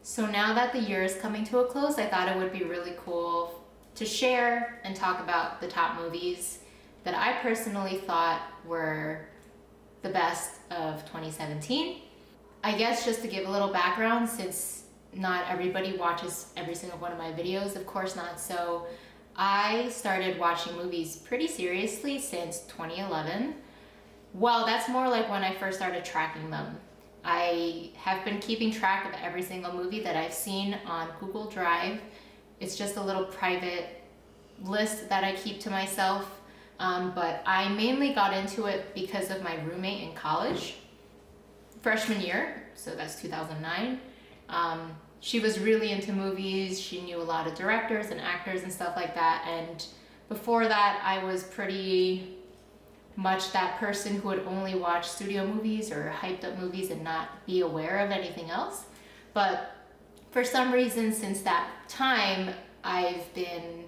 So now that the year is coming to a close, I thought it would be really cool to share and talk about the top movies that I personally thought were the best of 2017. I guess just to give a little background, since not everybody watches every single one of my videos, of course not. So I started watching movies pretty seriously since 2011. Well, that's more like when I first started tracking them. I have been keeping track of every single movie that I've seen on Google Drive. It's just a little private list that I keep to myself. But I mainly got into it because of my roommate in college, freshman year, so that's 2009. She was really into movies. She knew a lot of directors and actors and stuff like that. And before that, I was pretty much that person who would only watch studio movies or hyped up movies and not be aware of anything else. But for some reason, since that time, I've been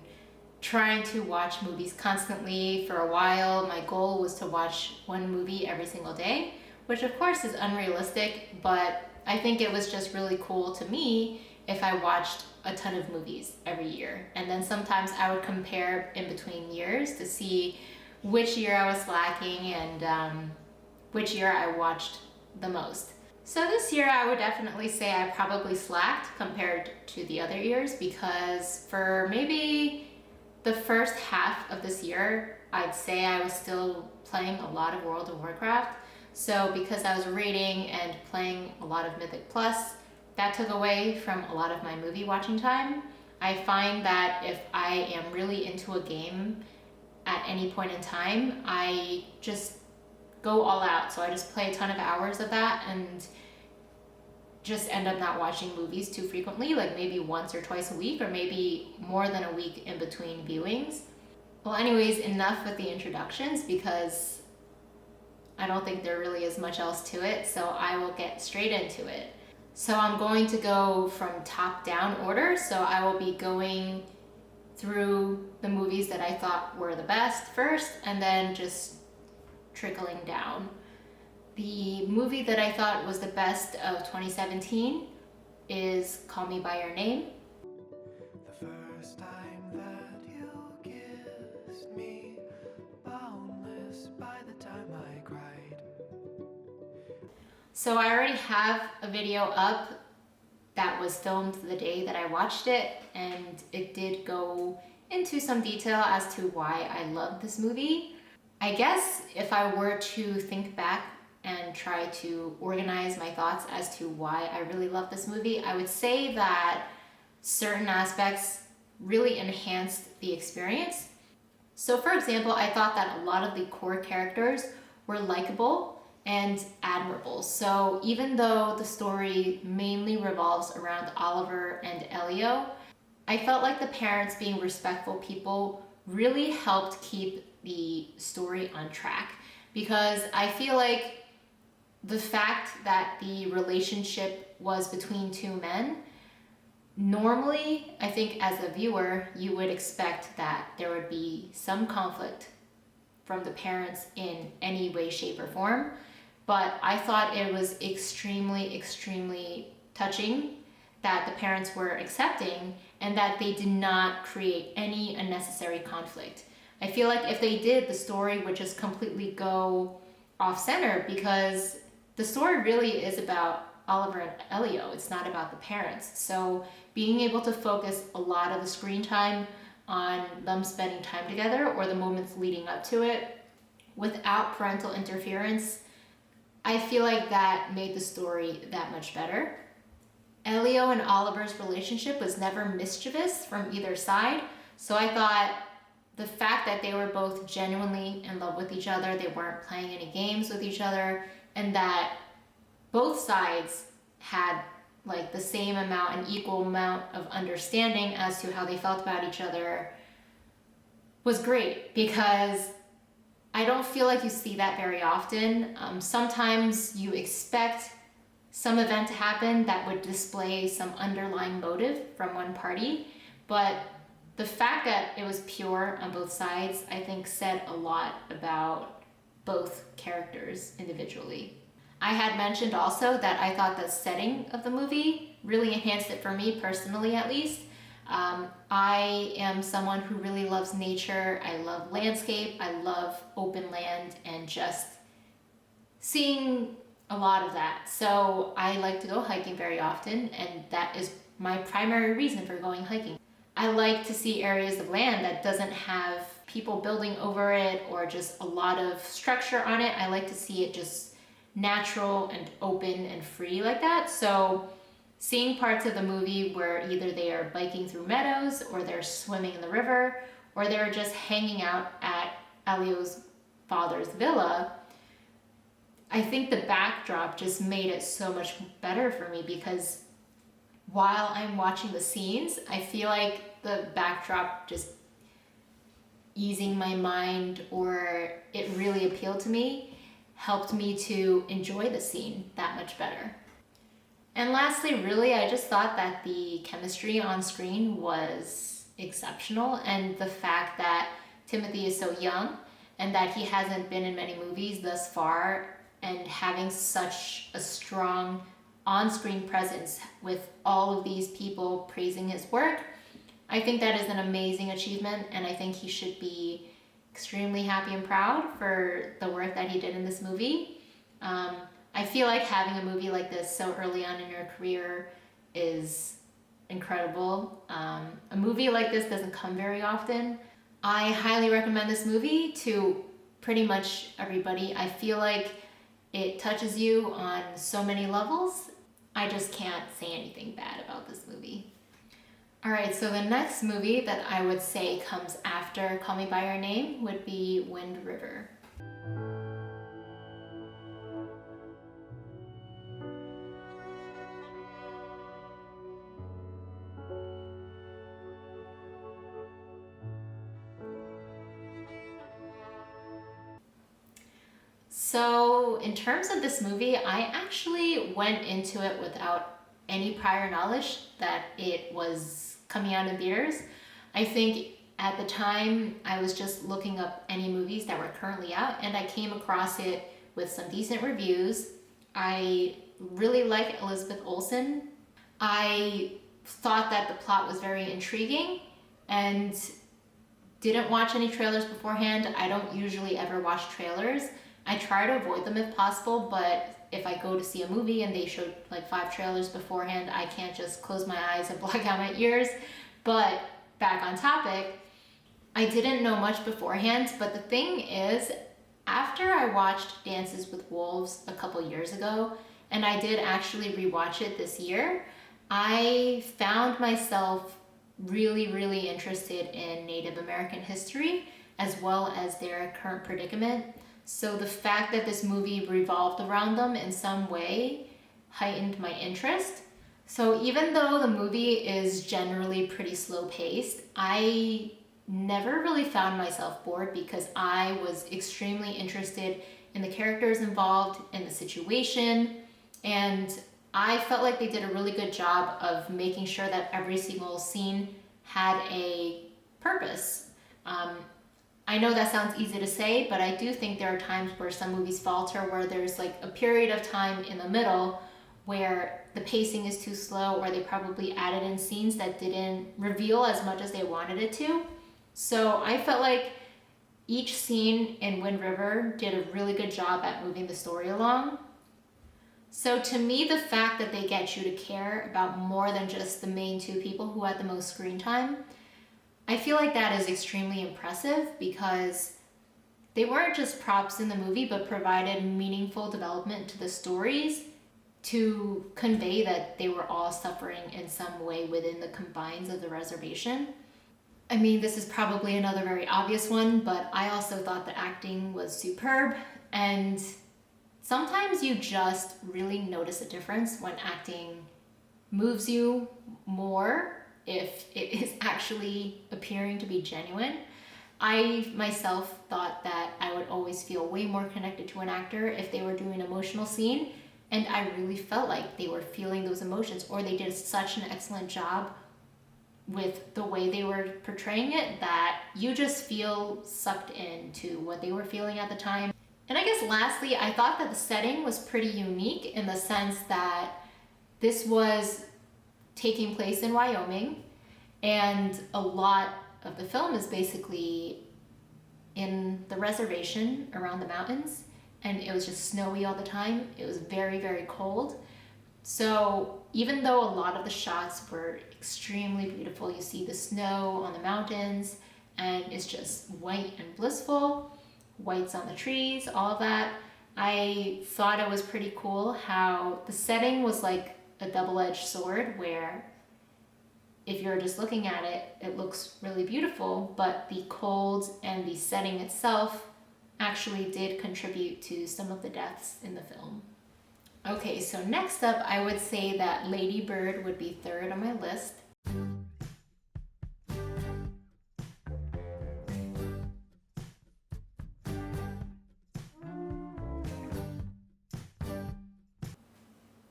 trying to watch movies constantly. For a while, my goal was to watch one movie every single day, which of course is unrealistic, but I think it was just really cool to me if I watched a ton of movies every year. And then sometimes I would compare in between years to see which year I was lacking and which year I watched the most. So this year I would definitely say I probably slacked compared to the other years, because for maybe the first half of this year, I'd say I was still playing a lot of World of Warcraft. So because I was reading and playing a lot of Mythic Plus, that took away from a lot of my movie watching time. I find that if I am really into a game at any point in time, I just go all out. So I just play a ton of hours of that and just end up not watching movies too frequently, like maybe once or twice a week, or maybe more than a week in between viewings. Well, anyways, enough with the introductions, because I don't think there really is much else to it, so I will get straight into it. So I'm going to go from top down order, so I will be going through the movies that I thought were the best first, and then just trickling down. The movie that I thought was the best of 2017 is Call Me By Your Name. The first time that you kissed me, boundless by the time I cried. So I already have a video up that was filmed the day that I watched it, and it did go into some detail as to why I love this movie. I guess if I were to think back and try to organize my thoughts as to why I really love this movie, I would say that certain aspects really enhanced the experience. So for example, I thought that a lot of the core characters were likable and admirable. So even though the story mainly revolves around Oliver and Elio, I felt like the parents being respectful people really helped keep the story on track, because I feel like the fact that the relationship was between two men, normally, I think as a viewer, you would expect that there would be some conflict from the parents in any way, shape, or form. But I thought it was extremely, extremely touching that the parents were accepting and that they did not create any unnecessary conflict. I feel like if they did, the story would just completely go off center, because the story really is about Oliver and Elio. It's not about the parents. So being able to focus a lot of the screen time on them spending time together, or the moments leading up to it, without parental interference, I feel like that made the story that much better. Elio and Oliver's relationship was never mischievous from either side. So I thought the fact that they were both genuinely in love with each other, they weren't playing any games with each other, and that both sides had like the same amount and equal amount of understanding as to how they felt about each other was great, because I don't feel like you see that very often. Sometimes you expect some event to happen that would display some underlying motive from one party, but the fact that it was pure on both sides, I think, said a lot about both characters individually. I had mentioned also that I thought the setting of the movie really enhanced it for me personally, at least. I am someone who really loves nature. I love landscape. I love open land and just seeing a lot of that. So I like to go hiking very often, and that is my primary reason for going hiking. I like to see areas of land that doesn't have people building over it or just a lot of structure on it. I like to see it just natural and open and free like that. So seeing parts of the movie where either they are biking through meadows or they're swimming in the river or they're just hanging out at Elio's father's villa, I think the backdrop just made it so much better for me, because while I'm watching the scenes, I feel like the backdrop just easing my mind, or it really appealed to me, helped me to enjoy the scene that much better. And lastly, really, I just thought that the chemistry on screen was exceptional, and the fact that Timothy is so young and that he hasn't been in many movies thus far, and having such a strong on-screen presence with all of these people praising his work, I think that is an amazing achievement, and I think he should be extremely happy and proud for the work that he did in this movie. I feel like having a movie like this so early on in your career is incredible. A movie like this doesn't come very often. I highly recommend this movie to pretty much everybody. I feel like it touches you on so many levels. I just can't say anything bad about this movie. All right, so the next movie that I would say comes after Call Me By Your Name would be Wind River. So in terms of this movie, I actually went into it without any prior knowledge that it was coming out in theaters. I think at the time I was just looking up any movies that were currently out, and I came across it with some decent reviews. I really like Elizabeth Olsen. I thought that the plot was very intriguing and didn't watch any trailers beforehand. I don't usually ever watch trailers. I try to avoid them if possible, but if I go to see a movie and they show like 5 trailers beforehand, I can't just close my eyes and block out my ears. But back on topic, I didn't know much beforehand, but the thing is, after I watched Dances with Wolves a couple years ago, and I did actually rewatch it this year, I found myself really interested in Native American history as well as their current predicament. So the fact that this movie revolved around them in some way heightened my interest. So even though the movie is generally pretty slow paced, I never really found myself bored because I was extremely interested in the characters involved, in the situation, and I felt like they did a really good job of making sure that every single scene had a purpose. I know that sounds easy to say, but I do think there are times where some movies falter, where there's like a period of time in the middle where the pacing is too slow, or they probably added in scenes that didn't reveal as much as they wanted it to. So I felt like each scene in Wind River did a really good job at moving the story along. So to me, the fact that they get you to care about more than just the main 2 people who had the most screen time, I feel like that is extremely impressive, because they weren't just props in the movie, but provided meaningful development to the stories to convey that they were all suffering in some way within the confines of the reservation. I mean, this is probably another very obvious one, but I also thought the acting was superb, and sometimes you just really notice a difference when acting moves you more if it is actually appearing to be genuine. I myself thought that I would always feel way more connected to an actor if they were doing an emotional scene, and I really felt like they were feeling those emotions, or they did such an excellent job with the way they were portraying it that you just feel sucked into what they were feeling at the time. And I guess lastly, I thought that the setting was pretty unique in the sense that this was taking place in Wyoming, and a lot of the film is basically in the reservation around the mountains, and it was just snowy all the time. It was very, very cold. So even though a lot of the shots were extremely beautiful, you see the snow on the mountains and it's just white and blissful, whites on the trees, all of that. I thought it was pretty cool how the setting was like a double-edged sword where if you're just looking at it, it looks really beautiful, but the cold and the setting itself actually did contribute to some of the deaths in the film. Okay, so next up, I would say that Lady Bird would be third on my list.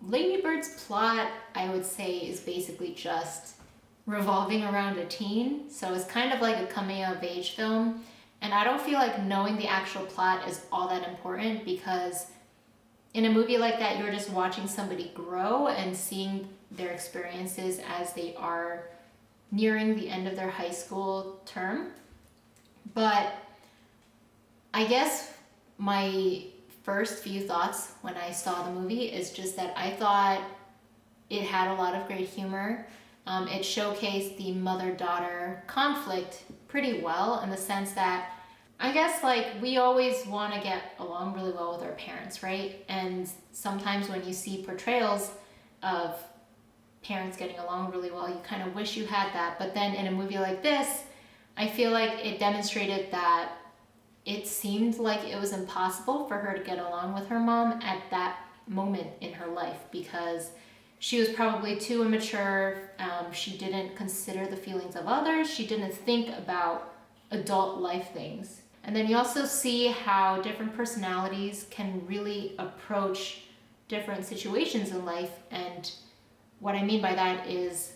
Lady Bird's plot, I would say, is basically just revolving around a teen. So it's kind of like a coming of age film. And I don't feel like knowing the actual plot is all that important because in a movie like that, you're just watching somebody grow and seeing their experiences as they are nearing the end of their high school term. But I guess my first few thoughts when I saw the movie is just that I thought it had a lot of great humor. It showcased the mother-daughter conflict pretty well in the sense that I guess like we always want to get along really well with our parents, right? And sometimes when you see portrayals of parents getting along really well, you kind of wish you had that. But then in a movie like this, I feel like it demonstrated that it seemed like it was impossible for her to get along with her mom at that moment in her life because she was probably too immature. She didn't consider the feelings of others. She didn't think about adult life things. And then you also see how different personalities can really approach different situations in life. And what I mean by that is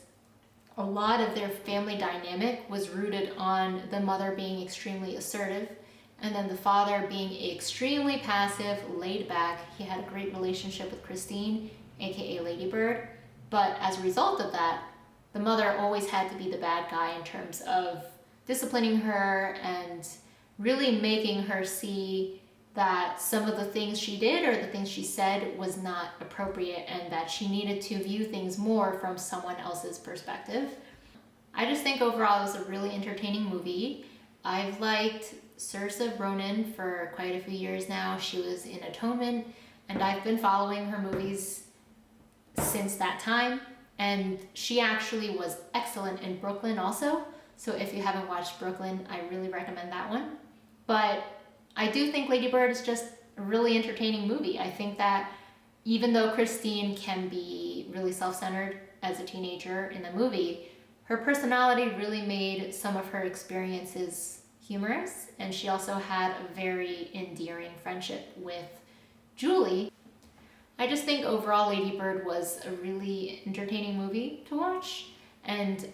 a lot of their family dynamic was rooted on the mother being extremely assertive and then the father being extremely passive, laid back. He had a great relationship with Christine, aka Lady Bird. But as a result of that, the mother always had to be the bad guy in terms of disciplining her and really making her see that some of the things she did or the things she said was not appropriate and that she needed to view things more from someone else's perspective. I just think overall it was a really entertaining movie. I've liked Saoirse Ronan for quite a few years now. She was in Atonement and I've been following her movies since that time, and she actually was excellent in Brooklyn also. So if you haven't watched Brooklyn, I really recommend that one. But I do think Lady Bird is just a really entertaining movie. I think that even though Christine can be really self-centered as a teenager in the movie, her personality really made some of her experiences humorous, and she also had a very endearing friendship with Julie. I just think overall Lady Bird was a really entertaining movie to watch, and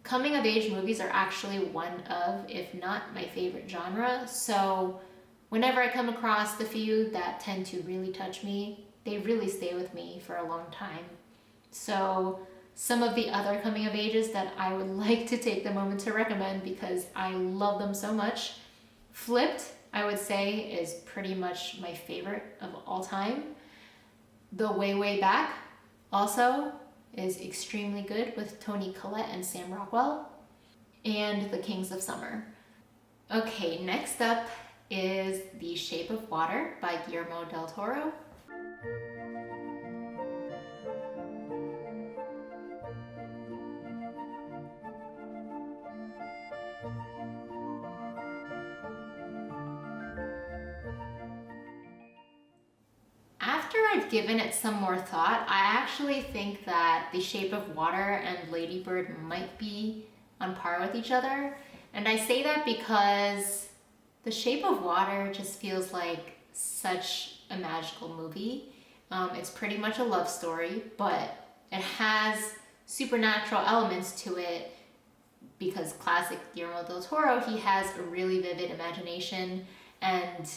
coming of age movies are actually one of, if not my favorite genre. So whenever I come across the few that tend to really touch me, they really stay with me for a long time. So some of the other coming of ages that I would like to take the moment to recommend because I love them so much. Flipped, I would say, is pretty much my favorite of all time. The Way, Way Back also is extremely good with Toni Collette and Sam Rockwell. And The Kings of Summer. Okay, next up is The Shape of Water by Guillermo del Toro. After I've given it some more thought, I actually think that The Shape of Water and Lady Bird might be on par with each other. And I say that because The Shape of Water just feels like such a magical movie. It's pretty much a love story, but it has supernatural elements to it because classic Guillermo del Toro, he has a really vivid imagination and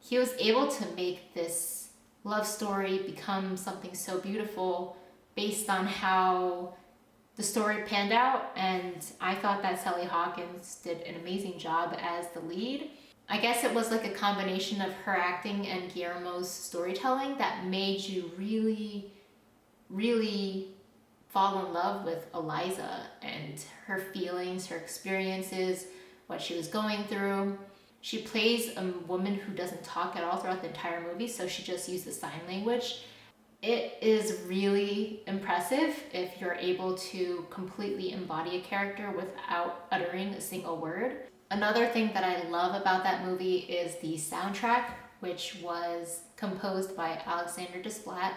he was able to make this love story become something so beautiful based on how the story panned out, and I thought that Sally Hawkins did an amazing job as the lead. I guess it was like a combination of her acting and Guillermo's storytelling that made you really, really fall in love with Eliza and her feelings, her experiences, what she was going through. She plays a woman who doesn't talk at all throughout the entire movie, so she just uses sign language. It is really impressive if you're able to completely embody a character without uttering a single word. Another thing that I love about that movie is the soundtrack, which was composed by Alexander Desplat.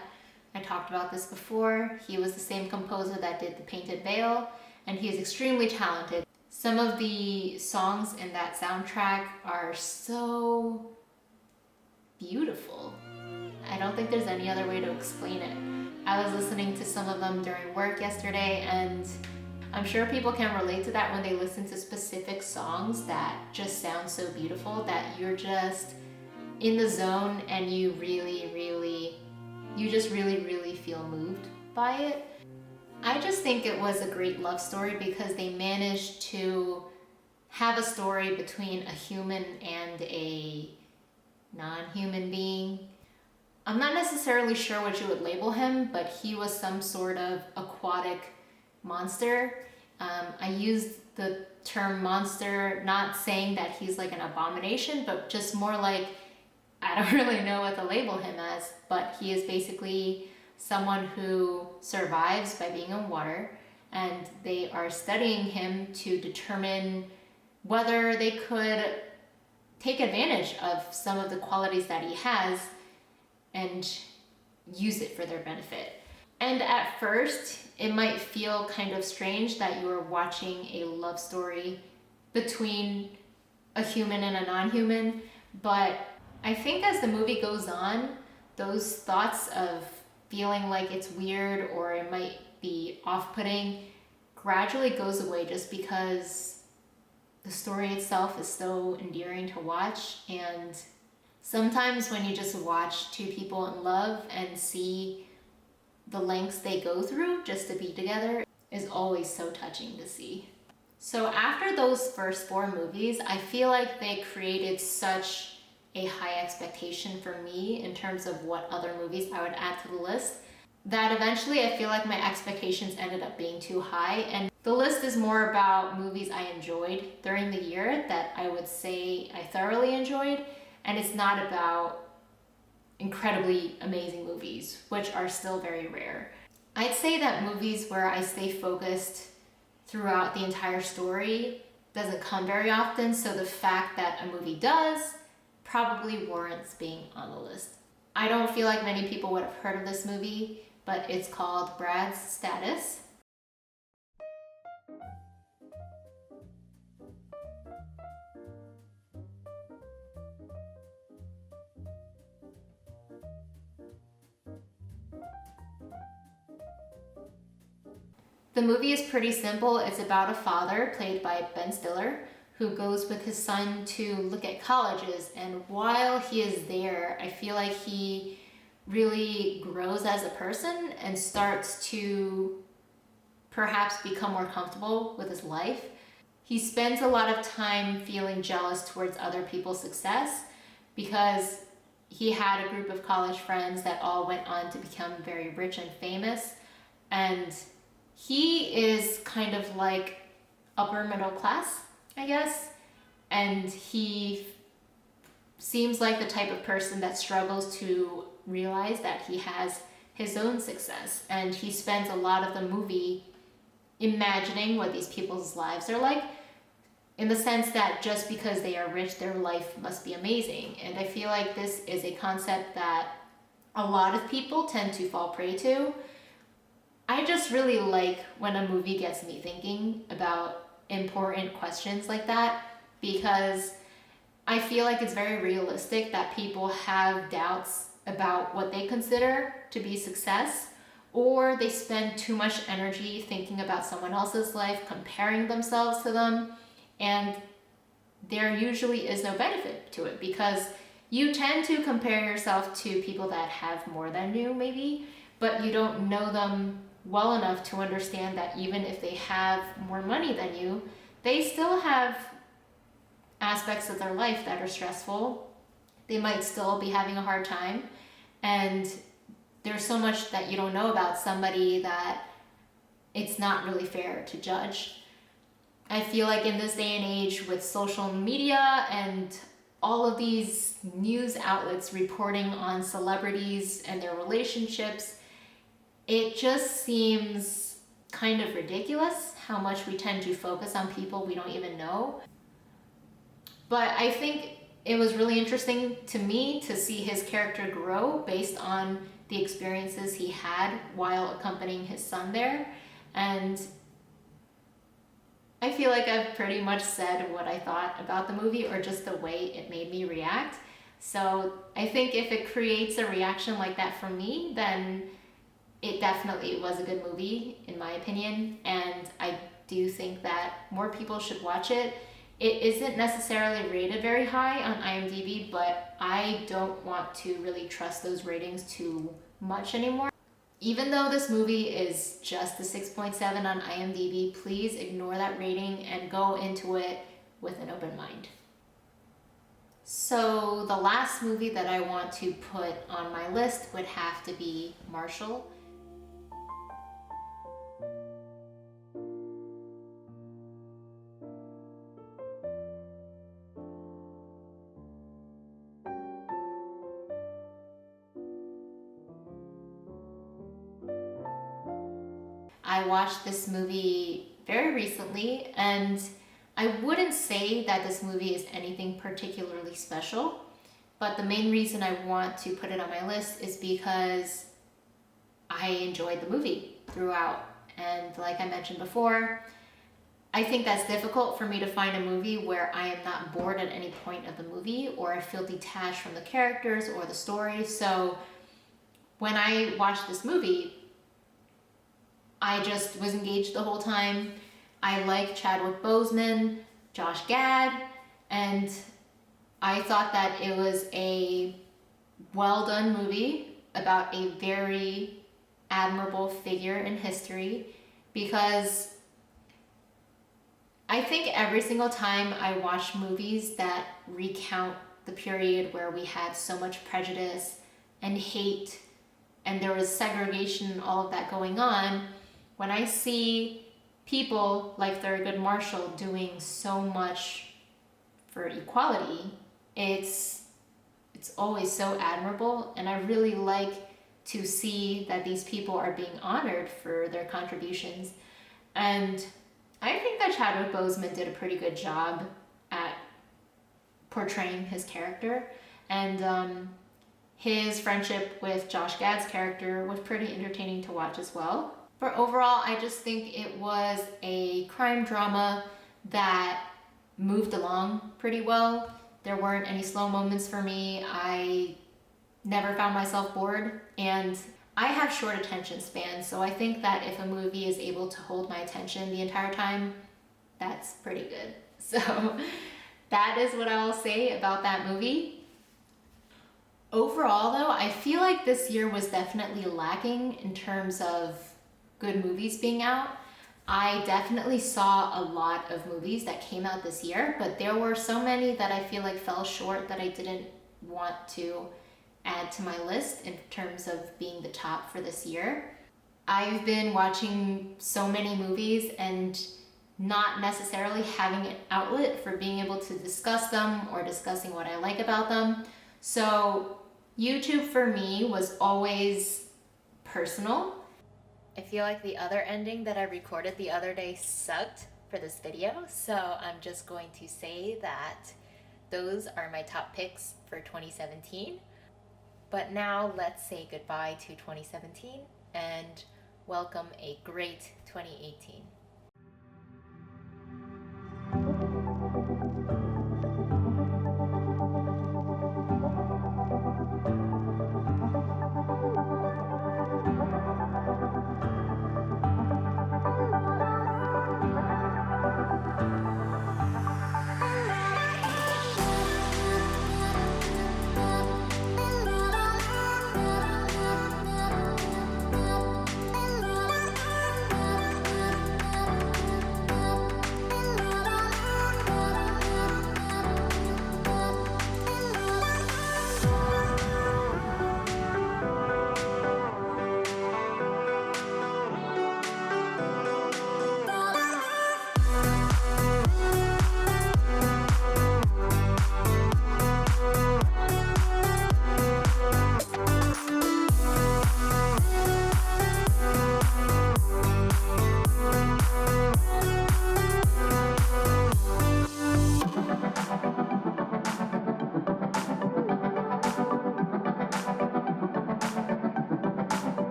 I talked about this before. He was the same composer that did The Painted Veil, and he is extremely talented. Some of the songs in that soundtrack are so beautiful. I don't think there's any other way to explain it. I was listening to some of them during work yesterday, and I'm sure people can relate to that when they listen to specific songs that just sound so beautiful that you're just in the zone and you just really feel moved by it. I just think it was a great love story because they managed to have a story between a human and a non-human being. I'm not necessarily sure what you would label him, but he was some sort of aquatic monster. I used the term monster, not saying that he's like an abomination, but just more like, I don't really know what to label him as, but he is basically someone who survives by being in water, and they are studying him to determine whether they could take advantage of some of the qualities that he has and use it for their benefit. And at first, it might feel kind of strange that you are watching a love story between a human and a non-human, but I think as the movie goes on, those thoughts of feeling like it's weird or it might be off-putting gradually goes away just because the story itself is so endearing to watch. And sometimes when you just watch two people in love and see the lengths they go through just to be together is always so touching to see. So after those first 4 movies, I feel like they created such a high expectation for me in terms of what other movies I would add to the list that eventually I feel like my expectations ended up being too high, and the list is more about movies I enjoyed during the year that I would say I thoroughly enjoyed, and it's not about incredibly amazing movies, which are still very rare. I'd say that movies where I stay focused throughout the entire story doesn't come very often, so the fact that a movie does probably warrants being on the list. I don't feel like many people would have heard of this movie, but it's called Brad's Status. The movie is pretty simple. It's about a father, played by Ben Stiller, who goes with his son to look at colleges. And while he is there, I feel like he really grows as a person and starts to perhaps become more comfortable with his life. He spends a lot of time feeling jealous towards other people's success because he had a group of college friends that all went on to become very rich and famous. And he is kind of like upper middle class, I guess, and he seems like the type of person that struggles to realize that he has his own success, and he spends a lot of the movie imagining what these people's lives are like, in the sense that just because they are rich, their life must be amazing. And I feel like this is a concept that a lot of people tend to fall prey to. I just really like when a movie gets me thinking about important questions like that, because I feel like it's very realistic that people have doubts about what they consider to be success, or they spend too much energy thinking about someone else's life, comparing themselves to them, and there usually is no benefit to it because you tend to compare yourself to people that have more than you, maybe, but you don't know them well enough to understand that even if they have more money than you, they still have aspects of their life that are stressful. They might still be having a hard time, and there's so much that you don't know about somebody that it's not really fair to judge. I feel like in this day and age with social media and all of these news outlets reporting on celebrities and their relationships, it just seems kind of ridiculous how much we tend to focus on people we don't even know. But I think it was really interesting to me to see his character grow based on the experiences he had while accompanying his son there. And I feel like I've pretty much said what I thought about the movie, or just the way it made me react. So I think if it creates a reaction like that from me, then it definitely was a good movie, in my opinion. And I do think that more people should watch it. It isn't necessarily rated very high on IMDb, but I don't want to really trust those ratings too much anymore. Even though this movie is just a 6.7 on IMDb, please ignore that rating and go into it with an open mind. So the last movie that I want to put on my list would have to be Marshall. I watched this movie very recently, and I wouldn't say that this movie is anything particularly special, but the main reason I want to put it on my list is because I enjoyed the movie throughout. And like I mentioned before, I think that's difficult for me to find a movie where I am not bored at any point of the movie, or I feel detached from the characters or the story. So when I watched this movie, I just was engaged the whole time. I like Chadwick Boseman, Josh Gad, and I thought that it was a well done movie about a very admirable figure in history, because I think every single time I watch movies that recount the period where we had so much prejudice and hate and there was segregation and all of that going on, when I see people like Thurgood Marshall doing so much for equality, it's always so admirable, and I really like to see that these people are being honored for their contributions. And I think that Chadwick Boseman did a pretty good job at portraying his character, and his friendship with Josh Gad's character was pretty entertaining to watch as well. But overall, I just think it was a crime drama that moved along pretty well. There weren't any slow moments for me. I never found myself bored, and I have short attention spans, so I think that if a movie is able to hold my attention the entire time, that's pretty good. So that is what I will say about that movie. Overall though, I feel like this year was definitely lacking in terms of good movies being out. I definitely saw a lot of movies that came out this year, but there were so many that I feel like fell short that I didn't want to add to my list in terms of being the top for this year. I've been watching so many movies and not necessarily having an outlet for being able to discuss them or discussing what I like about them. So YouTube for me was always personal. I feel like the other ending that I recorded the other day sucked for this video, so I'm just going to say that those are my top picks for 2017. But now let's say goodbye to 2017 and welcome a great 2018.